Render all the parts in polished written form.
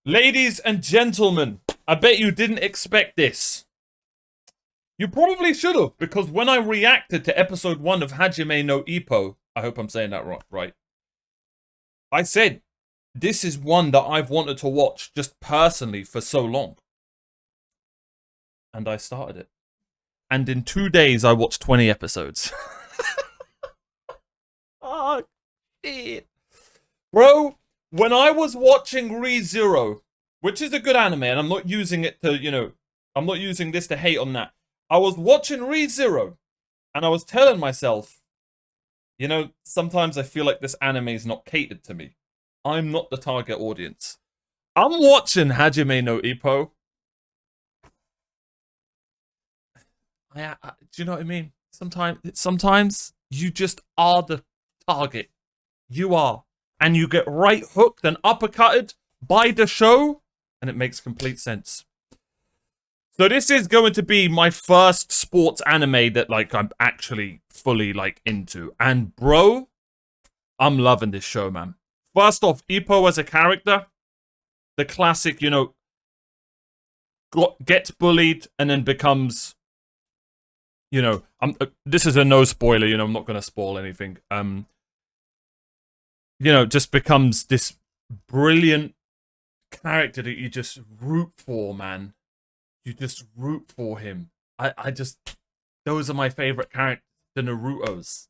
Ladies and gentlemen, I bet you didn't expect this. You probably should have, because when I reacted to episode 1 of Hajime no Ippo, I hope I'm saying that right, I said, this is one that I've wanted to watch just personally for so long. And I started it. And in 2 days, I watched 20 episodes. Oh, shit. Bro, when I was watching ReZero, which is a good anime, and I'm not using it to, I'm not using this to hate on that. I was watching ReZero, and I was telling myself, sometimes I feel like this anime is not catered to me. I'm not the target audience. I'm watching Hajime no Ippo. Do you know what I mean? Sometimes you just are the target. You are. And you get right hooked and uppercutted by the show, and it makes complete sense. So this is going to be my first sports anime that, I'm actually fully, into. And, bro, I'm loving this show, man. First off, Ippo as a character, the classic, gets bullied and then becomes, this is a no spoiler, I'm not going to spoil anything. Just becomes this brilliant character that you just root for, man. You just root for him. Those are my favorite characters, the Narutos,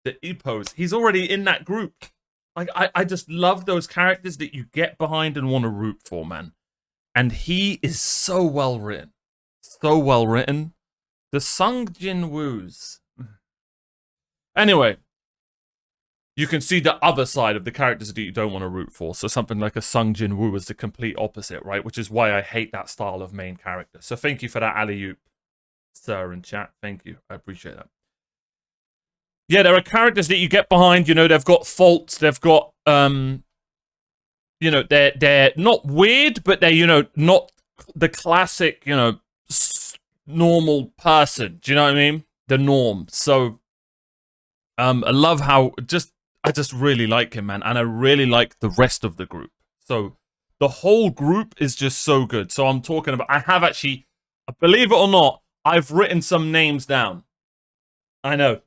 the Ippos. He's already in that group. I just love those characters that you get behind and want to root for, man. And he is so well written. So well written. The Sung Jin Woos. Anyway, you can see the other side of the characters that you don't want to root for. So something like a Sung Jin Woo is the complete opposite, right? Which is why I hate that style of main character. So thank you for that alley-oop, sir, in chat. Thank you. I appreciate that. Yeah, there are characters that you get behind. They've got faults. They've got, they're not weird, but they're, not the classic, normal person. Do you know what I mean? The norm. So, I love how I just really like him, man. And I really like the rest of the group. So the whole group is just so good. So I'm talking about, I have actually, believe it or not, I've written some names down. I know.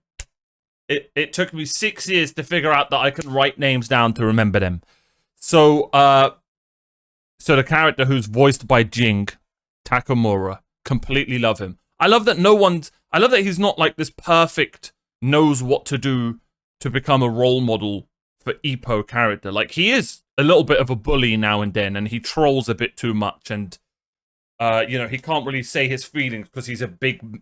It took me 6 years to figure out that I can write names down to remember them. So, so the character who's voiced by Jing, Takamura, completely love him. I love that I love that he's not like this perfect, knows what to do to become a role model for Ippo character. Like, he is a little bit of a bully now and then, and he trolls a bit too much, and, he can't really say his feelings because he's a big,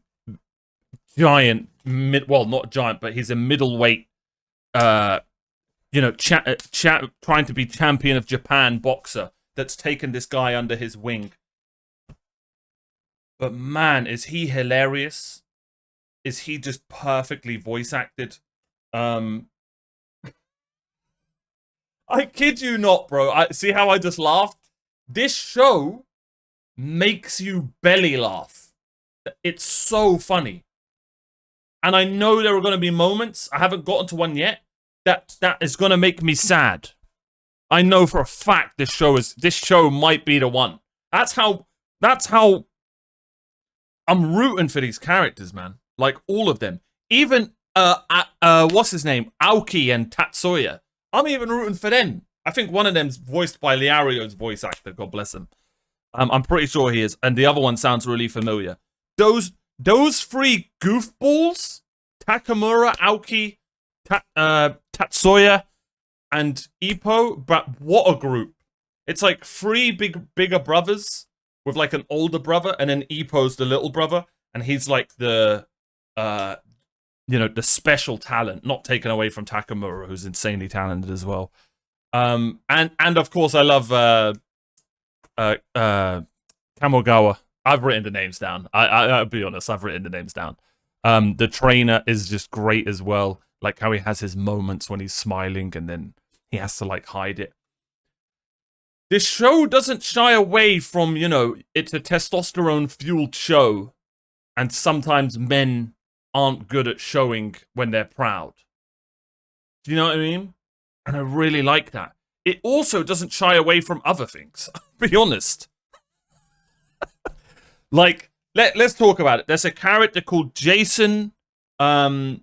giant, well, not giant, but he's a middleweight, trying to be champion of Japan boxer that's taken this guy under his wing. But man, is he hilarious. Is he just perfectly voice acted? I kid you not, bro. See how I just laughed? This show makes you belly laugh. It's so funny. And I know there are going to be moments, I haven't gotten to one yet, that is going to make me sad. I know for a fact this show might be the one. That's how I'm rooting for these characters, man. Like, all of them. Even, what's his name? Aoki and Tatsuya. I'm even rooting for them. I think one of them's voiced by Liario's voice actor, God bless him. I'm pretty sure he is. And the other one sounds really familiar. Those three goofballs, Takamura, Aoki, Tatsuya, and Ippo, but what a group. It's like three bigger brothers with like an older brother, and then Ippo's the little brother, and he's like the the special talent, not taken away from Takamura, who's insanely talented as well. And of course I love Kamogawa. I've written the names down. I'll be honest, I've written the names down. The trainer is just great as well. Like how he has his moments when he's smiling and then he has to like hide it. This show doesn't shy away from, it's a testosterone-fueled show. And sometimes men aren't good at showing when they're proud. Do you know what I mean? And I really like that. It also doesn't shy away from other things. be honest. Like, let's talk about it. There's a character called Jason. Oh,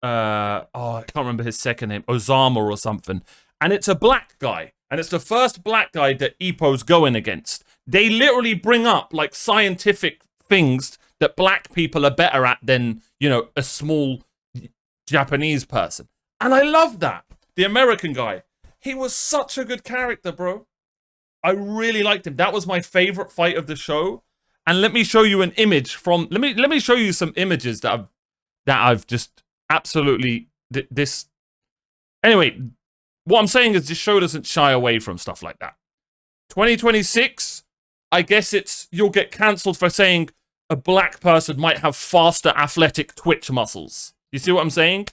I can't remember his second name. Osama or something. And it's a black guy. And it's the first black guy that Ippo's going against. They literally bring up, like, scientific things that black people are better at than, you know, a small Japanese person. And I love that. The American guy. He was such a good character, bro. I really liked him. That was my favorite fight of the show. And let me show you an image from... Let me show you some images that I've just absolutely... This... Anyway, what I'm saying is this show doesn't shy away from stuff like that. 2026, I guess it's... You'll get cancelled for saying a black person might have faster athletic twitch muscles. You see what I'm saying?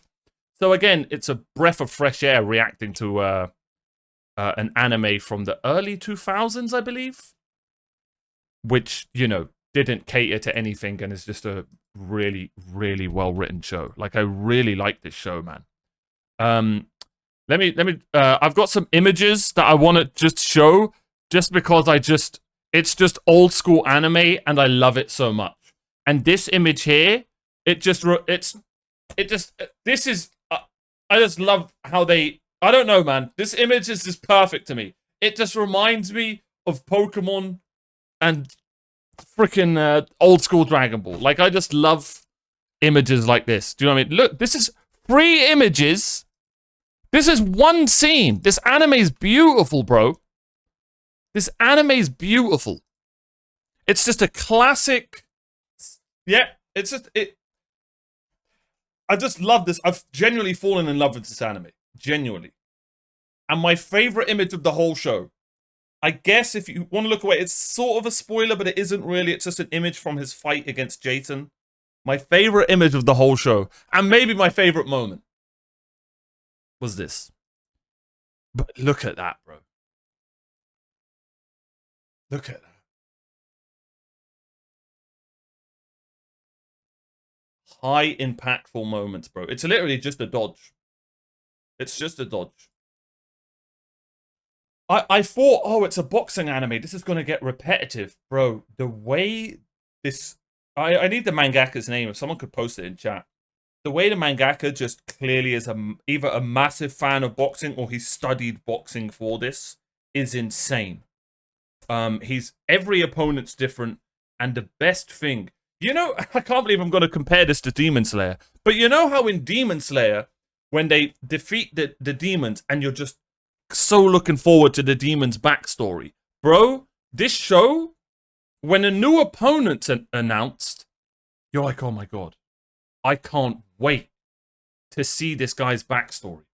So again, it's a breath of fresh air reacting to an anime from the early 2000s, I believe. Which, you know, didn't cater to anything and is just a really, really well-written show. Like, I really like this show, man. I've got some images that I want to just show just because it's just old school anime and I love it so much. And this image here, I just love how they, I don't know, man. This image is just perfect to me. It just reminds me of Pokemon and freaking old school Dragon Ball. Like, I just love images like this. Do you know what I mean? Look, this is 3 images. This is one scene. This anime is beautiful, bro. This anime is beautiful. It's just a classic. Yeah, it's just it. I just love this. I've genuinely fallen in love with this anime. Genuinely. And my favorite image of the whole show. I guess if you want to look away, it's sort of a spoiler, but it isn't really. It's just an image from his fight against Jason. My favorite image of the whole show, and maybe my favorite moment, was this. But look at that, bro. Look at that. High impactful moments, bro. It's literally just a dodge. It's just a dodge. I thought, oh, it's a boxing anime. This is going to get repetitive. Bro, the way this... I need the mangaka's name. If someone could post it in chat. The way the mangaka just clearly is either a massive fan of boxing or he studied boxing for this is insane. Every opponent's different. And the best thing... You know, I can't believe I'm going to compare this to Demon Slayer. But you know how in Demon Slayer, when they defeat the demons and you're just so looking forward to the demon's backstory. Bro, this show, when a new opponent's announced, you're like, oh my god, I can't wait to see this guy's backstory.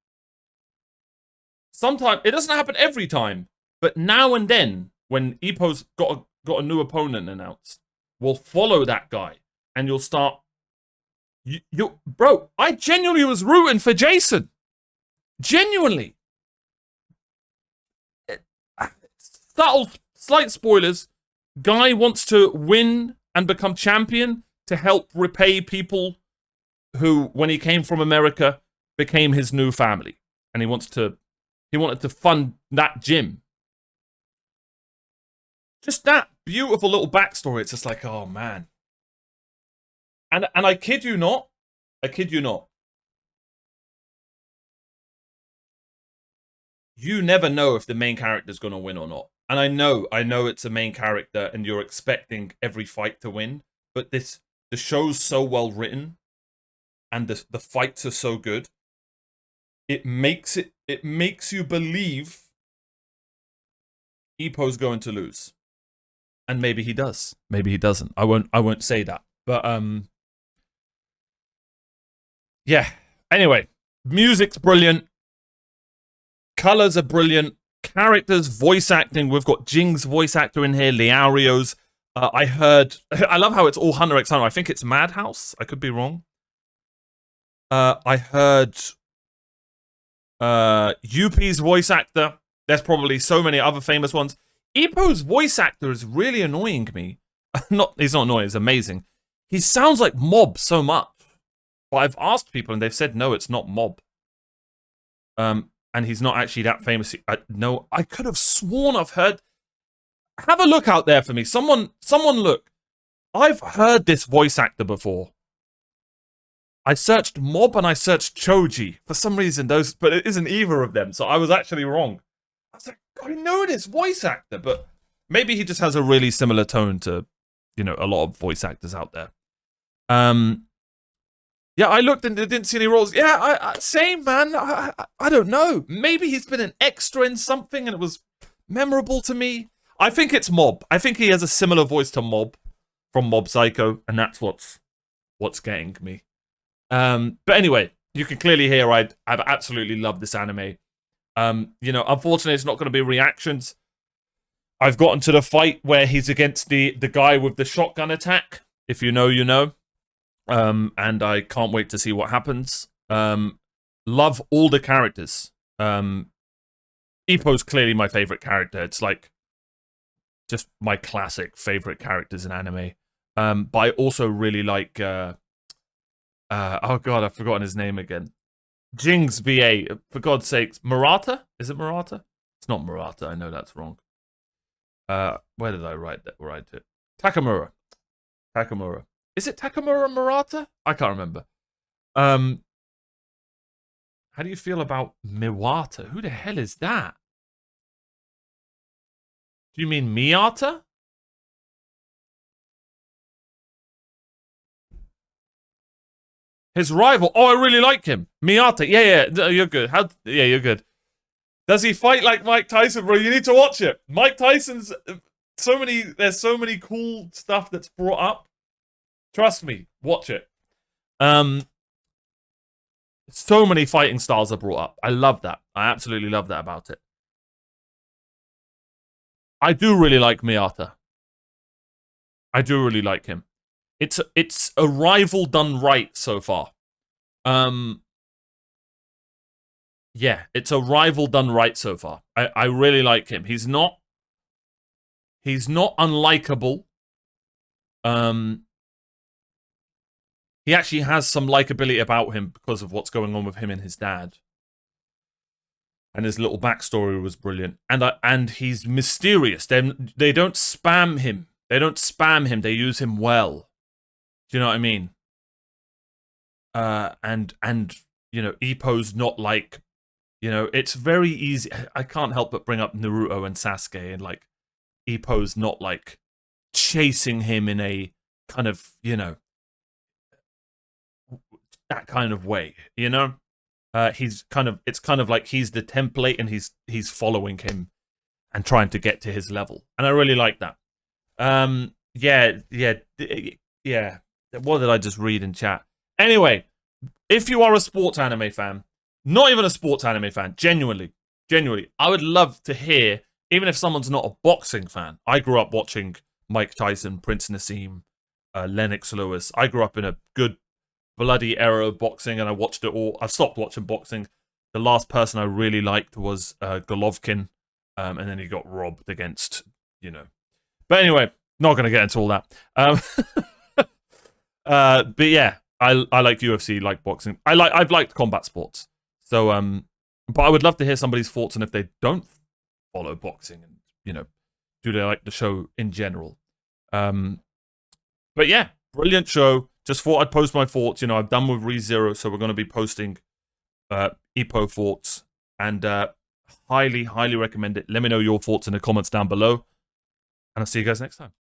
Sometimes, it doesn't happen every time, but now and then, when Ippo's got a new opponent announced, we'll follow that guy, and you'll start... Bro, I genuinely was rooting for Jason. Genuinely. Subtle, slight spoilers. Guy wants to win and become champion to help repay people who, when he came from America, became his new family. And he wanted to fund that gym. Just that beautiful little backstory. It's just like, oh man. And I kid you not. I kid you not. You never know if the main character's going to win or not. And I know it's a main character and you're expecting every fight to win. But the show's so well written and the fights are so good. It makes you believe Ippo's going to lose. And maybe he does. Maybe he doesn't. I won't say that. But yeah. Anyway, music's brilliant. Colors are brilliant. Characters, voice acting. We've got Jing's voice actor in here, Liario's. I love how it's all Hunter x Hunter. I think it's Madhouse. I could be wrong. I heard Yuppie's voice actor. There's probably so many other famous ones. Ippo's voice actor is really annoying me. He's not annoying, he's amazing. He sounds like Mob so much. But I've asked people and they've said, no, it's not Mob. And he's not actually that famous. No, I could have sworn I've heard... have a look out there for me. Someone look. I've heard this voice actor before. I searched Mob and I searched Choji. For some reason, but it isn't either of them, so I was actually wrong. I was like, I know this voice actor, but maybe he just has a really similar tone to, you know, a lot of voice actors out there. Yeah, I looked and didn't see any roles. Yeah, same, man. I don't know. Maybe he's been an extra in something and it was memorable to me. I think it's Mob. I think he has a similar voice to Mob from Mob Psycho, and that's what's getting me. But anyway, you can clearly hear I've absolutely loved this anime. You know, unfortunately, it's not going to be reactions. I've gotten to the fight where he's against the guy with the shotgun attack. If you know, you know. And I can't wait to see what happens. Love all the characters. Ippo's clearly my favorite character. It's like just my classic favorite characters in anime. But I also really like oh god, I've forgotten his name again. Jing's VA, for God's sakes. Murata? Is it Murata? It's not Murata, I know that's wrong. Where did I write it? Takamura. Takamura. Is it Takamura Murata? I can't remember. How do you feel about Miwata? Who the hell is that? Do you mean Miyata? His rival. Oh, I really like him. Miyata. Yeah, you're good. Yeah, you're good. Does he fight like Mike Tyson, bro? You need to watch it. Mike Tyson's there's so many cool stuff that's brought up. Trust me, watch it. So many fighting styles are brought up. I love that. I absolutely love that about it. I do really like Miyata. I do really like him. It's a rival done right so far. Yeah, it's a rival done right so far. I really like him. He's not unlikable. He actually has some likability about him because of what's going on with him and his dad. And his little backstory was brilliant. And he's mysterious. They don't spam him. They don't spam him. They use him well. Do you know what I mean? And you know, Ippo's not like, you know, it's very easy. I can't help but bring up Naruto and Sasuke, and like Ippo's not like chasing him in a kind of, you know, that kind of way, you know? It's kind of like he's the template and he's following him and trying to get to his level. And I really like that. Yeah. What did I just read in chat? Anyway, if you are a sports anime fan, not even a sports anime fan, genuinely, I would love to hear, even if someone's not a boxing fan. I grew up watching Mike Tyson, Prince Nassim, Lennox Lewis. I grew up in a good bloody era of boxing, and I watched it all. I've stopped watching boxing. The last person I really liked was Golovkin, and then he got robbed against, you know. But anyway, not going to get into all that. But yeah, I like UFC, like boxing. I've liked combat sports. So, but I would love to hear somebody's thoughts on if they don't follow boxing, and, you know, do they like the show in general? But yeah, brilliant show. Just thought I'd post my thoughts. You know, I've done with ReZero, so we're going to be posting Ippo thoughts, and highly recommend it. Let me know your thoughts in the comments down below, and I'll see you guys next time.